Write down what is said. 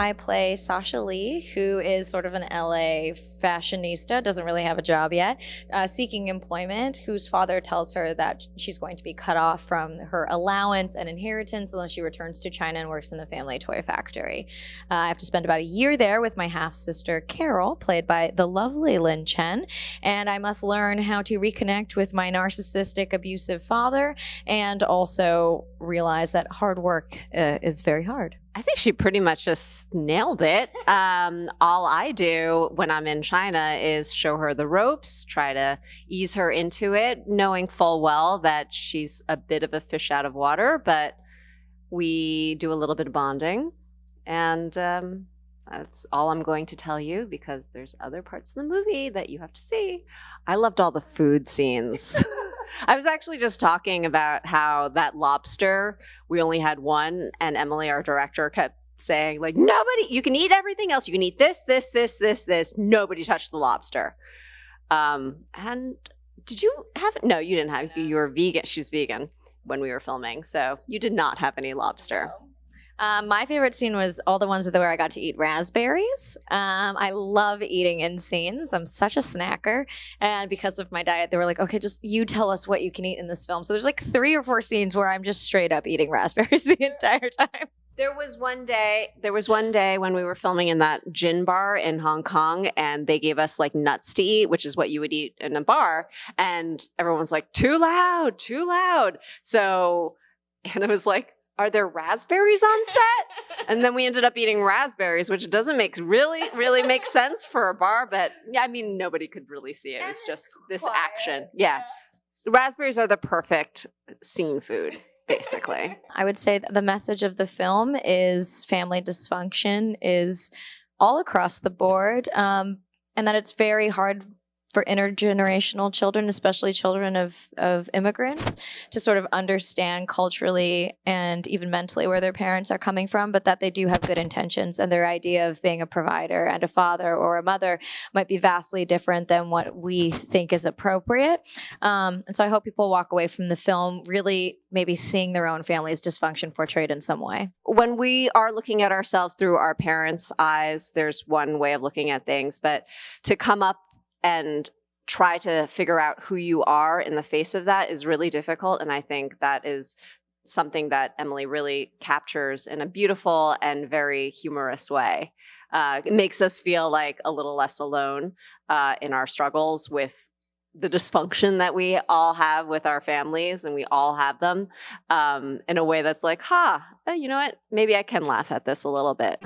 I play Sasha Lee, who is sort of an LA fashionista, doesn't really have a job yet, seeking employment, whose father tells her that she's going to be cut off from her allowance and inheritance unless she returns to China and works in the family toy factory. I have to spend about a year there with my half-sister Carol, played by the lovely Lyn Chen, and I must learn how to reconnect with my narcissistic, abusive father and also realize that hard work is very hard. I think she pretty much just nailed it. All I do when I'm in China is show her the ropes, try to ease her into it, knowing full well that she's a bit of a fish out of water, but we do a little bit of bonding. And that's all I'm going to tell you because there's other parts of the movie that you have to see. I loved all the food scenes. I was actually just talking about how that lobster, we only had one, and Emily, our director, kept saying, like, nobody, you can eat everything else. You can eat this. Nobody touched the lobster. And did you have, no, you didn't have, you were vegan. She's vegan when we were filming. So you did not have any lobster. My favorite scene was all the ones where I got to eat raspberries. I love eating in scenes. I'm such a snacker. And because of my diet, they were like, okay, just you tell us what you can eat in this film. So there's like 3 or 4 scenes where I'm just straight up eating raspberries the entire time. There was one day when we were filming in that gin bar in Hong Kong and they gave us like nuts to eat, which is what you would eat in a bar. And everyone's like, too loud, too loud. So, and it was like, are there raspberries on set? And then we ended up eating raspberries, which doesn't really make sense for a bar. But yeah, I mean, nobody could really see it. It was just this action. Yeah. Raspberries are the perfect scene food, basically. I would say that the message of the film is family dysfunction is all across the board, and that it's very hard for intergenerational children, especially children of immigrants, to sort of understand culturally and even mentally where their parents are coming from, but that they do have good intentions and their idea of being a provider and a father or a mother might be vastly different than what we think is appropriate. And so I hope people walk away from the film really maybe seeing their own family's dysfunction portrayed in some way. When we are looking at ourselves through our parents' eyes, there's one way of looking at things, but to come up and try to figure out who you are in the face of that is really difficult. And I think that is something that Emily really captures in a beautiful and very humorous way. It makes us feel like a little less alone in our struggles with the dysfunction that we all have with our families, and we all have them in a way that's like, you know what? Maybe I can laugh at this a little bit.